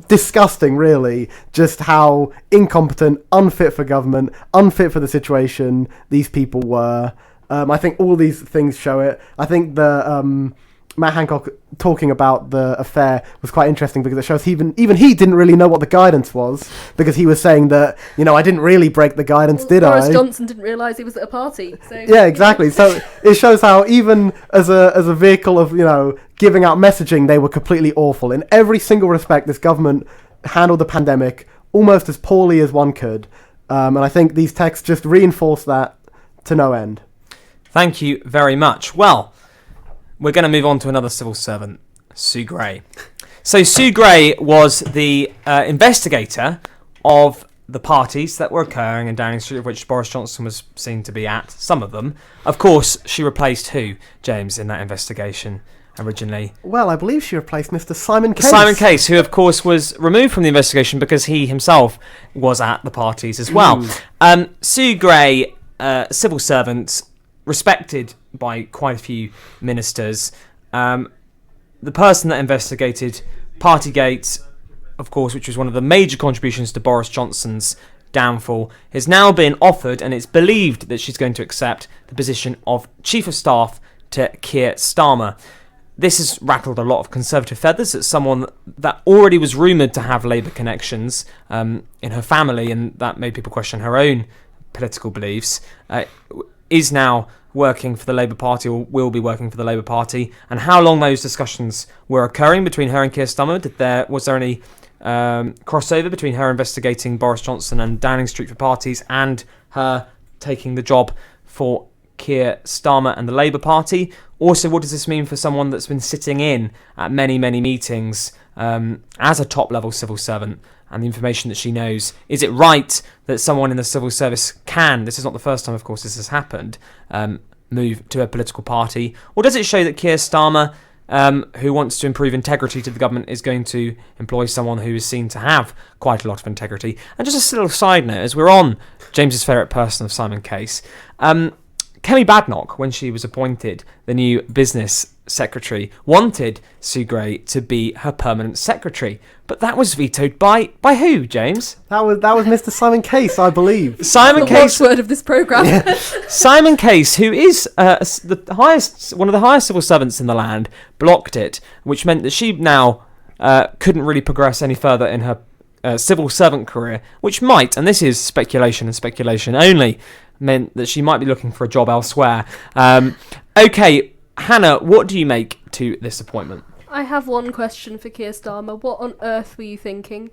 disgusting, really, just how incompetent, unfit for government, unfit for the situation these people were. I think all these things show it. I think the Matt Hancock talking about the affair was quite interesting, because it shows even he didn't really know what the guidance was, because he was saying that, I didn't really break the guidance, did I? Boris Johnson didn't realise he was at a party. So. Yeah, exactly. So it shows how even as a vehicle of, giving out messaging, they were completely awful. In every single respect, this government handled the pandemic almost as poorly as one could. And I think these texts just reinforce that to no end. Thank you very much. Well, we're going to move on to another civil servant, Sue Gray. So Sue Gray was the investigator of the parties that were occurring in Downing Street, of which Boris Johnson was seen to be at, some of them. Of course, she replaced who, James, in that investigation originally? Well, I believe she replaced Mr. Simon Case. Simon Case, who, of course, was removed from the investigation because he himself was at the parties as well. Sue Gray, civil servant, respected by quite a few ministers. The person that investigated Partygate, of course, which was one of the major contributions to Boris Johnson's downfall, has now been offered, and it's believed that she's going to accept the position of Chief of Staff to Keir Starmer. This has rattled a lot of Conservative feathers. It's someone that already was rumoured to have Labour connections in her family, and that made people question her own political beliefs, is now working for the Labour Party, or will be working for the Labour Party, and how long those discussions were occurring between her and Keir Starmer. Was there any crossover between her investigating Boris Johnson and Downing Street for parties and her taking the job for Keir Starmer and the Labour Party? Also, what does this mean for someone that's been sitting in at many, many meetings as a top-level civil servant, and the information that she knows? Is it right that someone in the civil service can, this is not the first time, of course, this has happened, move to a political party? Or does it show that Keir Starmer, who wants to improve integrity to the government, is going to employ someone who is seen to have quite a lot of integrity? And just a little side note, as we're on James's favourite person of Simon Case, Kemi Badenoch, when she was appointed the new business secretary, wanted Sue Gray to be her permanent secretary, but that was vetoed by who, James? That was Mr. Simon Case, I believe. Simon The Case, watchword of this programme. Simon Case, who is one of the highest civil servants in the land, blocked it, which meant that she now couldn't really progress any further in her civil servant career, which might, and this is speculation and speculation only, meant that she might be looking for a job elsewhere. Okay, Hannah, what do you make to this appointment? I have one question for Keir Starmer. What on earth were you thinking?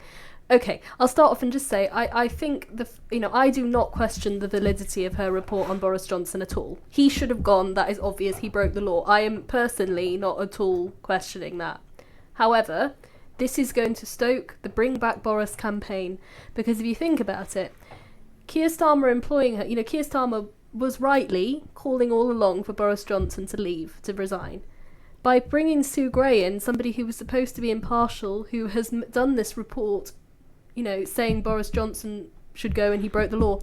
Okay, I'll start off and just say I think I do not question the validity of her report on Boris Johnson at all. He should have gone. That is obvious. He broke the law. I am personally not at all questioning that. However, this is going to stoke the Bring Back Boris campaign, because if you think about it, Keir Starmer employing her, Keir Starmer was rightly calling all along for Boris Johnson to leave, to resign. By bringing Sue Gray in, somebody who was supposed to be impartial, who has done this report, saying Boris Johnson should go and he broke the law,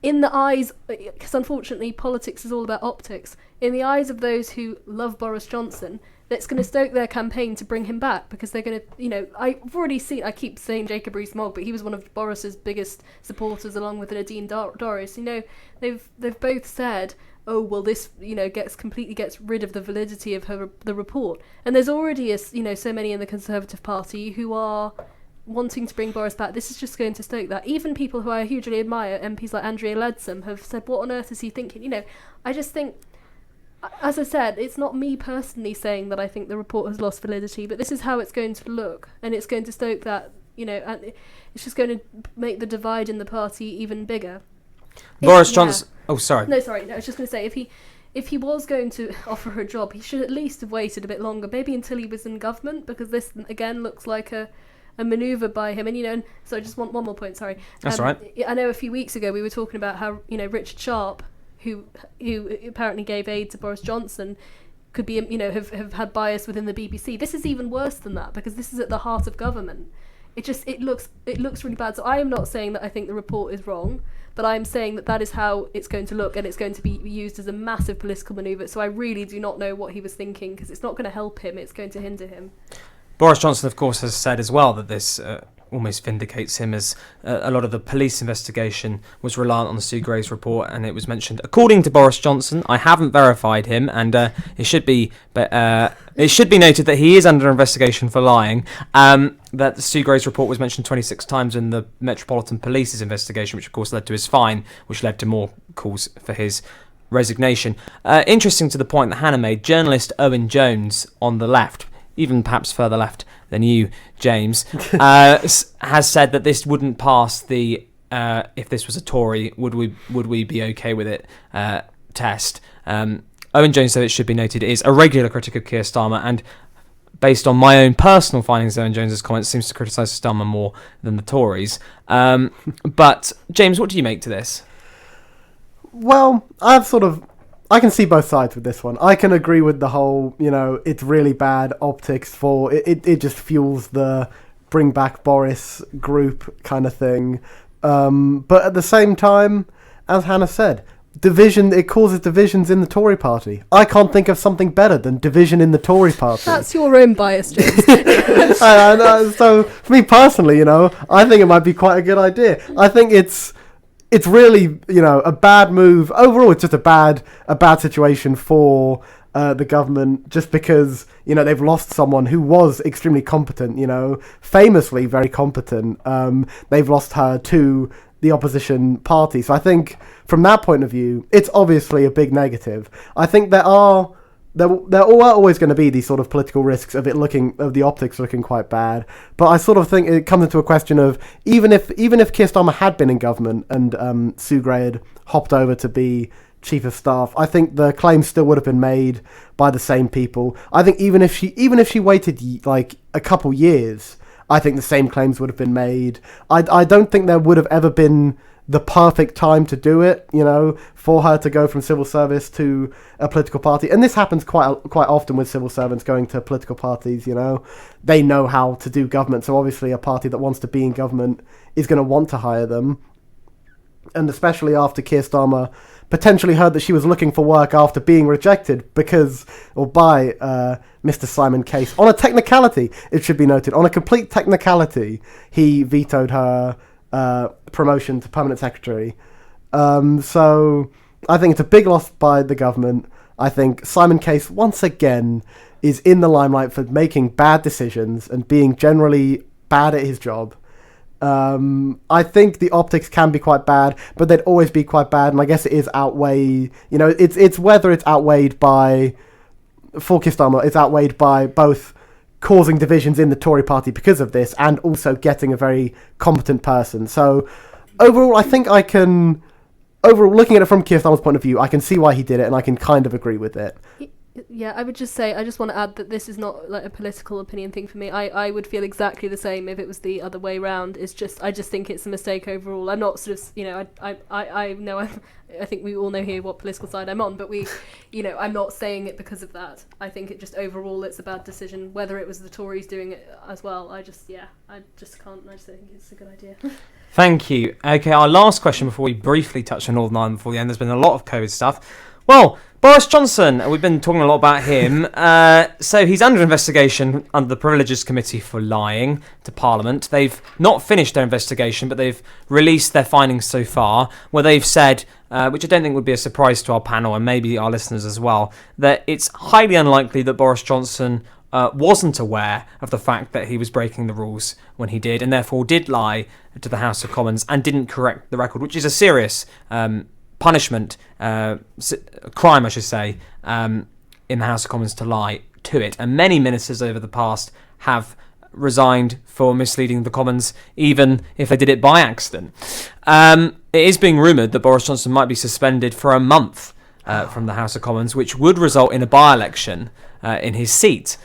in the eyes, because unfortunately politics is all about optics, in the eyes of those who love Boris Johnson, that's going to stoke their campaign to bring him back, because they're going to, I've already seen, I keep saying Jacob Rees-Mogg, but he was one of Boris's biggest supporters along with Nadine Dorries. They've both said, oh, well, this, gets rid of the validity of the report. And there's already, so many in the Conservative Party who are wanting to bring Boris back. This is just going to stoke that. Even people who I hugely admire, MPs like Andrea Leadsom, have said, what on earth is he thinking? I just think, as I said, it's not me personally saying that I think the report has lost validity, but this is how it's going to look, and it's going to stoke that, and it's just going to make the divide in the party even bigger. Boris Johnson... Oh, sorry. No, sorry. I was just going to say, if he was going to offer her a job, he should at least have waited a bit longer, maybe until he was in government, because this, again, looks like a manoeuvre by him. And, and so I just want one more point, sorry. That's right. I know a few weeks ago we were talking about how, Richard Sharp, who apparently gave aid to Boris Johnson, could be, have had bias within the BBC. This is even worse than that, because this is at the heart of government. It looks really bad. So I am not saying that I think the report is wrong, but I am saying that is how it's going to look, and it's going to be used as a massive political manoeuvre. So I really do not know what he was thinking, because it's not going to help him, it's going to hinder him. Boris Johnson, of course, has said as well that this almost vindicates him, as a lot of the police investigation was reliant on the Sue Gray's report, and it was mentioned, according to Boris Johnson, I haven't verified him, and it should be noted that he is under investigation for lying, that the Sue Gray's report was mentioned 26 times in the Metropolitan Police's investigation, which of course led to his fine, which led to more calls for his resignation. Interesting to the point that Hannah made, journalist Owen Jones on the left, even perhaps further left than you, James, has said that this wouldn't pass the if this was a Tory, would we be okay with it test. Owen Jones, so it should be noted, is a regular critic of Keir Starmer, and based on my own personal findings, Owen Jones's comments seems to criticise Starmer more than the Tories. But James, what do you make to this? Well, I can see both sides with this one. I can agree with the whole, it's really bad optics for it just fuels the Bring Back Boris group kind of thing. But at the same time, as Hannah said, it causes divisions in the Tory party. I can't think of something better than division in the Tory party. That's your own bias, James. So for me personally, I think it might be quite a good idea. I think it's really, a bad move. Overall, it's just a bad situation for the government, just because, they've lost someone who was extremely competent, famously very competent. They've lost her to the opposition party. So I think from that point of view, it's obviously a big negative. I think there are always going to be these sort of political risks of the optics looking quite bad. But I sort of think it comes into a question of, even if Keir Starmer had been in government and Sue Gray had hopped over to be chief of staff, I think the claims still would have been made by the same people. I think even if she waited like a couple years, I think the same claims would have been made. I don't think there would have ever been the perfect time to do it, for her to go from civil service to a political party. And this happens quite often with civil servants going to political parties, They know how to do government, so obviously a party that wants to be in government is going to want to hire them. And especially after Keir Starmer potentially heard that she was looking for work after being rejected by Mr. Simon Case. On a technicality, it should be noted, on a complete technicality, he vetoed her promotion to permanent secretary. So I think it's a big loss by the government. I think Simon Case, once again, is in the limelight for making bad decisions and being generally bad at his job. I think the optics can be quite bad, but they'd always be quite bad, and I guess it is outweighed. It's whether it's outweighed by, for Keir Starmer, it's outweighed by both causing divisions in the Tory party because of this, and also getting a very competent person. So overall, I think looking at it from Keir Starmer's point of view, I can see why he did it, and I can kind of agree with it. Yeah, I would just say, I just want to add that this is not like a political opinion thing for me. I would feel exactly the same if it was the other way round. I just think it's a mistake overall. I'm not sort of, I know, I think we all know here what political side I'm on, but I'm not saying it because of that. I think it just overall it's a bad decision, whether it was the Tories doing it as well. I just don't think it's a good idea. Thank you. Okay, our last question before we briefly touch on Northern Ireland before the end. There's been a lot of COVID stuff. Well, Boris Johnson, we've been talking a lot about him. So he's under investigation under the Privileges Committee for lying to Parliament. They've not finished their investigation, but they've released their findings so far, where they've said, which I don't think would be a surprise to our panel and maybe our listeners as well, that it's highly unlikely that Boris Johnson wasn't aware of the fact that he was breaking the rules when he did, and therefore did lie to the House of Commons and didn't correct the record, which is a serious punishment, crime I should say, in the House of Commons to lie to it. And many ministers over the past have resigned for misleading the Commons, even if they did it by accident. It is being rumoured that Boris Johnson might be suspended for a month from the House of Commons, which would result in a by-election in his seat,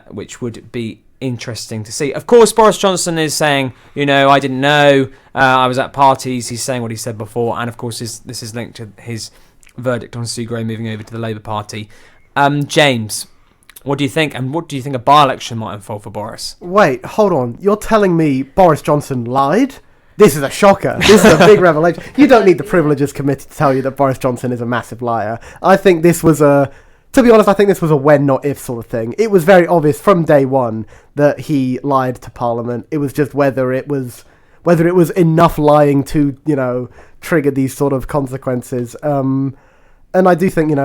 which would be interesting to see. Of course, Boris Johnson is saying, I didn't know, I was at parties. He's saying what he said before, and of course this is linked to his verdict on Sue Gray moving over to the Labour Party. James, what do you think, and what do you think a by-election might unfold for Boris? Wait, hold on. You're telling me Boris Johnson lied? This is a shocker. This is a big revelation. You don't need the Privileges Committee to tell you that Boris Johnson is a massive liar. To be honest, I think this was a when, not if sort of thing. It was very obvious from day one that he lied to Parliament. It was just whether it was enough lying to, trigger these sort of consequences. And I do think,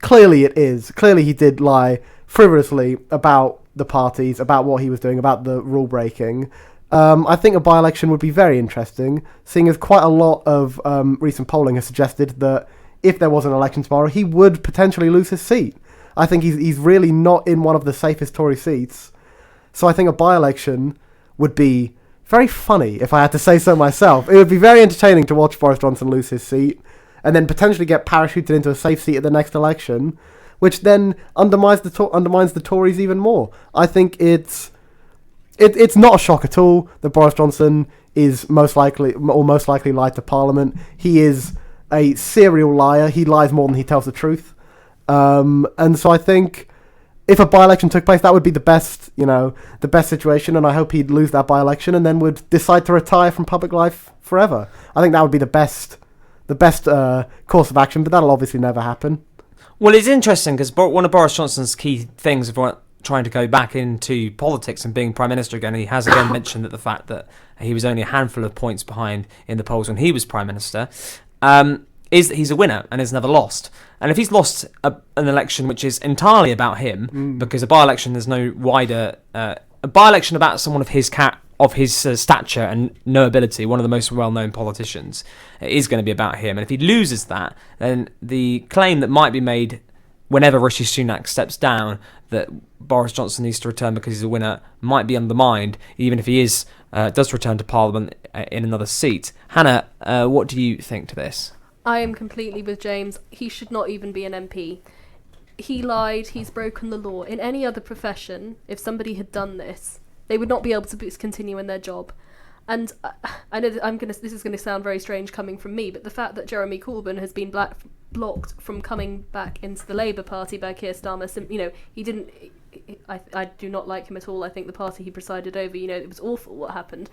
clearly it is. Clearly he did lie frivolously about the parties, about what he was doing, about the rule breaking. I think a by-election would be very interesting, seeing as quite a lot of recent polling has suggested that if there was an election tomorrow, he would potentially lose his seat. I think he's really not in one of the safest Tory seats. So I think a by-election would be very funny, if I had to say so myself. It would be very entertaining to watch Boris Johnson lose his seat and then potentially get parachuted into a safe seat at the next election, which then undermines the Tories even more. I think it's not a shock at all that Boris Johnson is most likely lied to Parliament. He is a serial liar. He lies more than he tells the truth. And so I think if a by-election took place, that would be the best situation, and I hope he'd lose that by-election and then would decide to retire from public life forever. I think that would be the best course of action, but that'll obviously never happen. Well, it's interesting because one of Boris Johnson's key things of trying to go back into politics and being Prime Minister again, he has again mentioned that the fact that he was only a handful of points behind in the polls when he was Prime Minister, is that he's a winner and has never lost. And if he's lost an election which is entirely about him, because a by-election there's no wider... a by-election about someone of his stature and knowability, one of the most well-known politicians, is going to be about him. And if he loses that, then the claim that might be made whenever Rishi Sunak steps down that Boris Johnson needs to return because he's a winner might be undermined, even if he does return to Parliament in another seat. Hannah, what do you think to this? I am completely with James. He should not even be an MP. He lied. He's broken the law. In any other profession, if somebody had done this, they would not be able to continue in their job. And I know that this is gonna sound very strange coming from me, but the fact that Jeremy Corbyn has been blocked from coming back into the Labour Party by Keir Starmer, he didn't. I do not like him at all. I think the party he presided over, it was awful what happened.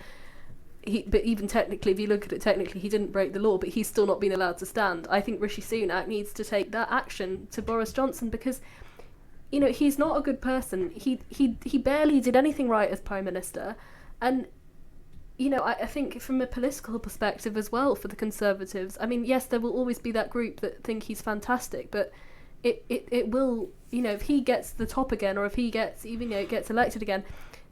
But even technically, if you look at it technically, he didn't break the law, but he's still not been allowed to stand. I think Rishi Sunak needs to take that action to Boris Johnson because, he's not a good person. He barely did anything right as Prime Minister, and I think from a political perspective as well for the Conservatives. I mean, yes, there will always be that group that think he's fantastic, but it will, if he gets the top again, or if he gets gets elected again,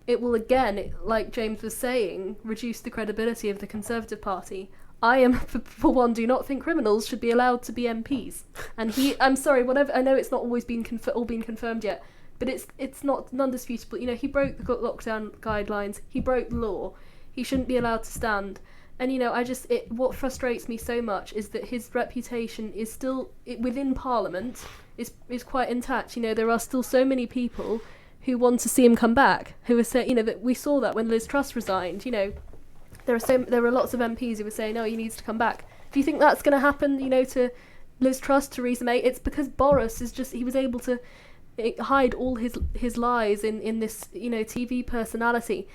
it will again, like James was saying, reduce the credibility of the Conservative Party. I am, for one, do not think criminals should be allowed to be MPs. And I'm sorry, whatever. I know it's not always been all been confirmed yet, but it's not non-disputable. He broke the lockdown guidelines. He broke the law. He shouldn't be allowed to stand. And what frustrates me so much is that his reputation is still within Parliament is quite intact. There are still so many people who want to see him come back, who are saying, that we saw that when Liz Truss resigned. There are lots of MPs who were saying, "No, he needs to come back." Do you think that's going to happen? To Liz Truss, Theresa May? It's because Boris he was able to hide all his lies in this TV personality.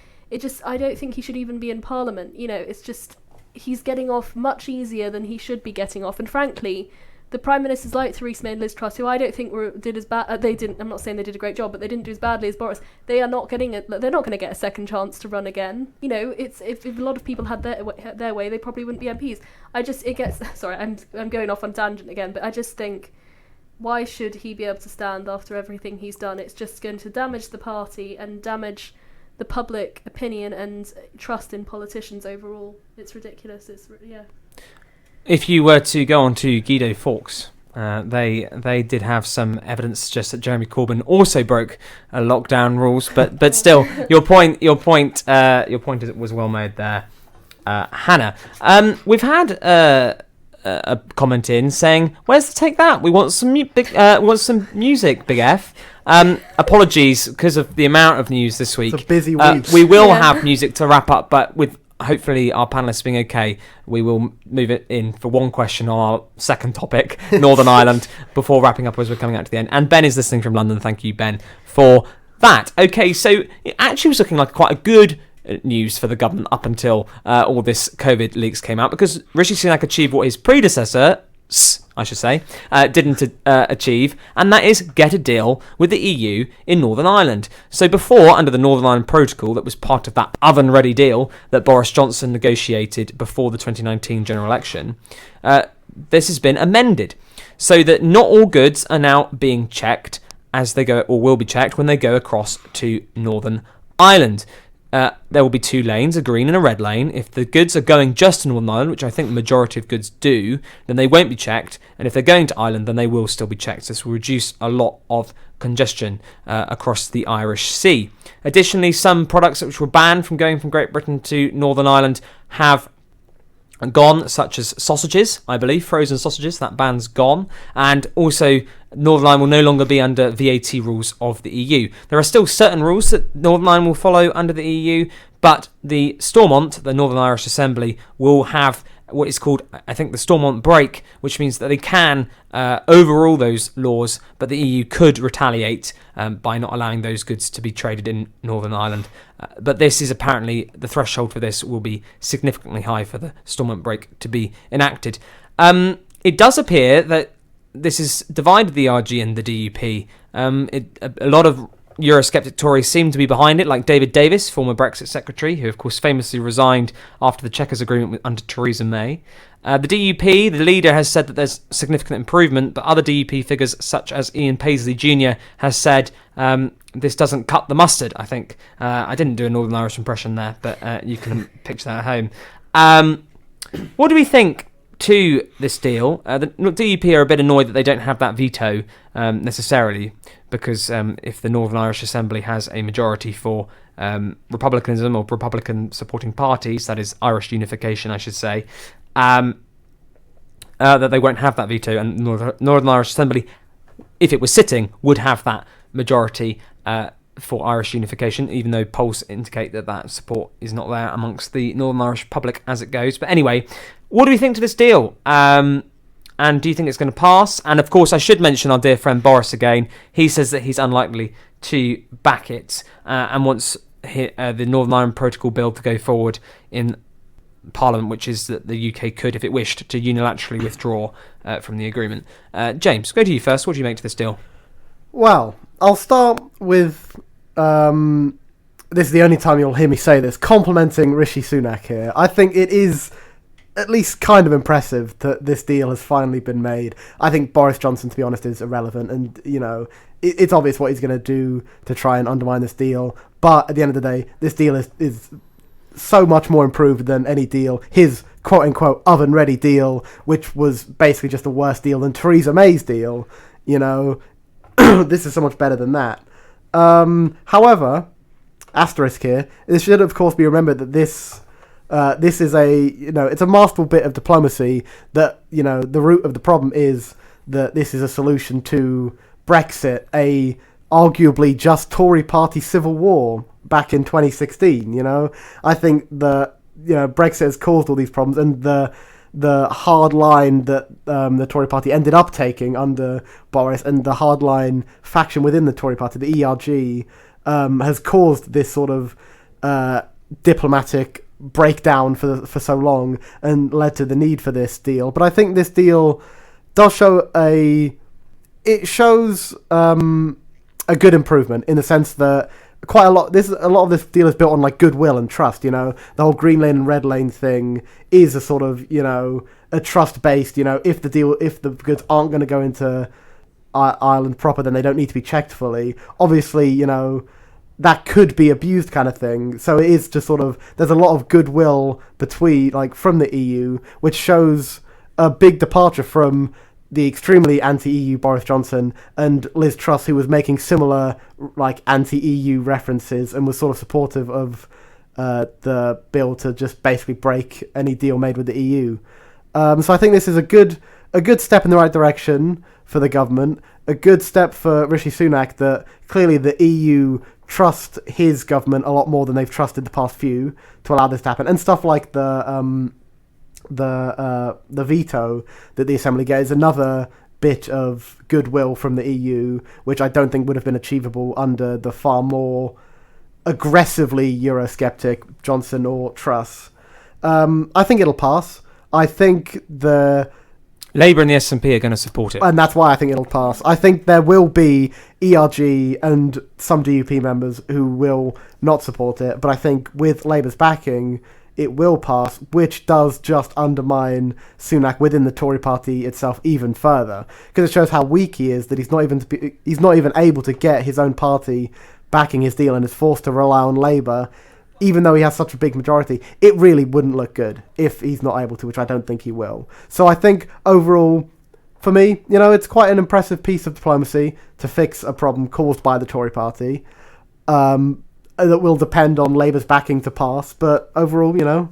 I don't think he should even be in Parliament. It's just he's getting off much easier than he should be getting off. And frankly, the Prime Ministers like Theresa May and Liz Truss, who I don't think did as bad. They didn't. I'm not saying they did a great job, but they didn't do as badly as Boris. They're not going to get a second chance to run again. It's if a lot of people had their way, they probably wouldn't be MPs. Sorry, I'm going off on tangent again, but I just think, why should he be able to stand after everything he's done? It's just going to damage the party and damage the public opinion and trust in politicians overall. It's ridiculous. If you were to go on to Guido Fawkes, they did have some evidence to suggest that Jeremy Corbyn also broke lockdown rules, but still, your point was well made there, Hannah. We've had a comment in saying, "Where's the Take That? We want some music, Big F." Apologies because of the amount of news this week. It's a busy week. We will have music to wrap up, but with hopefully our panellists being okay, we will move it in for one question on our second topic, Northern Ireland, before wrapping up as we're coming out to the end. And Ben is listening from London. Thank you, Ben, for that. Okay, so it actually was looking like quite a good news for the government up until all this COVID leaks came out, because Rishi Sunak achieved what his predecessor, didn't achieve, and that is get a deal with the EU in Northern Ireland. So before, under the Northern Ireland Protocol, that was part of that oven-ready deal that Boris Johnson negotiated before the 2019 general election, this has been amended so that not all goods are now being checked as they go, or will be checked when they go across to Northern Ireland. There will be two lanes, a green and a red lane. If the goods are going just to Northern Ireland, which I think the majority of goods do, then they won't be checked. And if they're going to Ireland, then they will still be checked. This will reduce a lot of congestion across the Irish Sea. Additionally, some products which were banned from going from Great Britain to Northern Ireland have gone, such as sausages, I believe, frozen sausages. That ban's gone. And also, Northern Ireland will no longer be under VAT rules of the EU. There are still certain rules that Northern Ireland will follow under the EU, but the Stormont, the Northern Irish Assembly, will have what is called, I think, the Stormont break, which means that they can overrule those laws, but the EU could retaliate by not allowing those goods to be traded in Northern Ireland. But this is apparently, the threshold for this will be significantly high for the Stormont break to be enacted. It does appear that this has divided the RG and the DUP. A lot of Eurosceptic Tories seem to be behind it, like David Davis, former Brexit secretary, who of course famously resigned after the Chequers agreement under Theresa May. The DUP, the leader, has said that there's significant improvement, but other DUP figures such as Ian Paisley Jr. has said this doesn't cut the mustard, I think. I didn't do a Northern Irish impression there, but you can picture that at home. What do we think to this deal? The DUP are a bit annoyed that they don't have that veto necessarily, because if the Northern Irish Assembly has a majority for republicanism or Republican supporting parties, that is Irish unification, I should say, that they won't have that veto, and Northern Irish Assembly, if it was sitting, would have that majority for Irish unification, even though polls indicate that support is not there amongst the Northern Irish public as it goes. But anyway, what do we think to this deal? And do you think it's going to pass? And of course, I should mention our dear friend Boris again. He says that he's unlikely to back it and wants the Northern Ireland Protocol Bill to go forward in Parliament, which is that the UK could, if it wished, to unilaterally withdraw from the agreement. James, go to you first. What do you make to this deal? Well, I'll start with, this is the only time you'll hear me say this, complimenting Rishi Sunak here. I think it is at least kind of impressive that this deal has finally been made. I think Boris Johnson, to be honest, is irrelevant, and, it's obvious what he's going to do to try and undermine this deal, but at the end of the day, this deal is so much more improved than any deal, his quote-unquote oven-ready deal, which was basically just a worse deal than Theresa May's deal, This is so much better than that. However, asterisk here, it should of course be remembered that this is it's a masterful bit of diplomacy that, the root of the problem is that this is a solution to Brexit, a arguably just Tory party civil war back in 2016, I think that, Brexit has caused all these problems, and the hard line that the Tory party ended up taking under Boris, and the hardline faction within the Tory party, the ERG, has caused this sort of diplomatic breakdown for so long and led to the need for this deal. But I think this deal does show a good improvement in the sense that a lot of this deal is built on like goodwill and trust. The whole green lane and red lane thing is a sort of a trust based. If the goods aren't going to go into Ireland proper, then they don't need to be checked fully. Obviously, that could be abused kind of thing. So it is just sort of, there's a lot of goodwill from the EU, which shows a big departure from the extremely anti-EU Boris Johnson and Liz Truss, who was making similar anti-EU references and was sort of supportive of the bill to just basically break any deal made with the EU. So I think this is a good step in the right direction for the government, a good step for Rishi Sunak, that clearly the EU trust his government a lot more than they've trusted the past few to allow this to happen. And stuff like the veto that the Assembly gets is another bit of goodwill from the EU, which I don't think would have been achievable under the far more aggressively Eurosceptic Johnson or Truss. I think it'll pass. I think the Labour and the SNP are going to support it. And that's why I think it'll pass. I think there will be ERG and some DUP members who will not support it, but I think with Labour's backing, it will pass, which does just undermine Sunak within the Tory party itself even further, because it shows how weak he is, that he's not even able to get his own party backing his deal and is forced to rely on Labour, even though he has such a big majority. It really wouldn't look good if he's not able to, which I don't think he will. So I think overall, for me, it's quite an impressive piece of diplomacy to fix a problem caused by the Tory party. That will depend on Labour's backing to pass, but overall,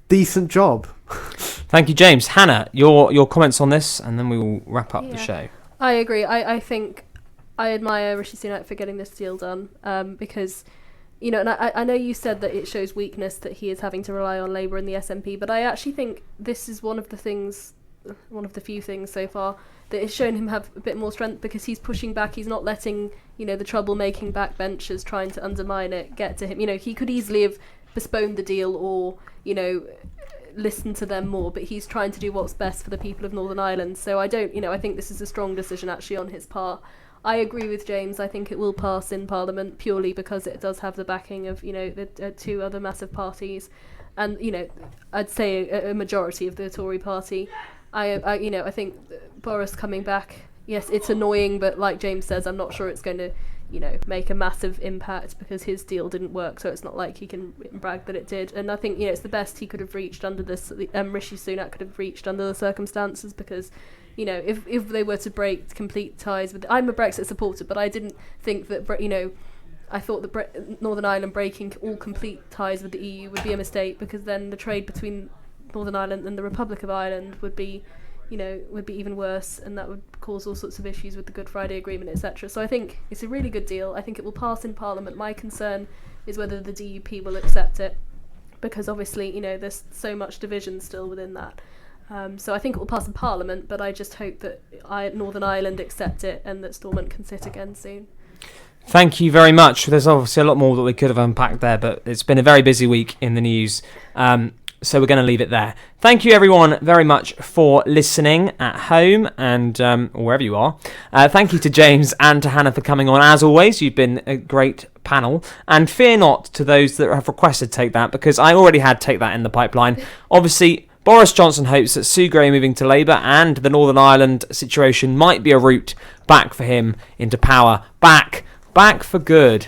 decent job. Thank you, James. Hannah, your comments on this, and then we will wrap up the show. I agree. I think I admire Rishi Sunak for getting this deal done, because, and I know you said that it shows weakness that he is having to rely on Labour and the SNP, but I actually think this is one of the few things so far that has shown him have a bit more strength, because he's pushing back. He's not letting, the troublemaking backbenchers trying to undermine it get to him. He could easily have postponed the deal or, listened to them more, but he's trying to do what's best for the people of Northern Ireland. So I think this is a strong decision actually on his part. I agree with James. I think it will pass in Parliament purely because it does have the backing of, the two other massive parties, and, I'd say a majority of the Tory party. I think Boris coming back, yes, it's annoying, but like James says, I'm not sure it's going to, make a massive impact, because his deal didn't work, so it's not like he can brag that it did. And I think, it's the best he could have reached under this, Rishi Sunak could have reached under the circumstances, because, if they were to break complete ties with... I'm a Brexit supporter, but I didn't think that, I thought that Northern Ireland breaking all complete ties with the EU would be a mistake, because then the trade between Northern Ireland and the Republic of Ireland would be even worse, and that would cause all sorts of issues with the Good Friday Agreement, etc. So I think it's a really good deal. I think it will pass in Parliament. My concern is whether the DUP will accept it, because obviously, there's so much division still within that. So I think it will pass in Parliament, but I just hope that Northern Ireland accept it and that Stormont can sit again soon. Thank you very much. There's obviously a lot more that we could have unpacked there, but it's been a very busy week in the news. So we're going to leave it there. Thank you, everyone, very much for listening at home and wherever you are. Thank you to James and to Hannah for coming on. As always, you've been a great panel. And fear not to those that have requested Take That, because I already had Take That in the pipeline. Obviously, Boris Johnson hopes that Sue Gray moving to Labour and the Northern Ireland situation might be a route back for him into power. Back for good.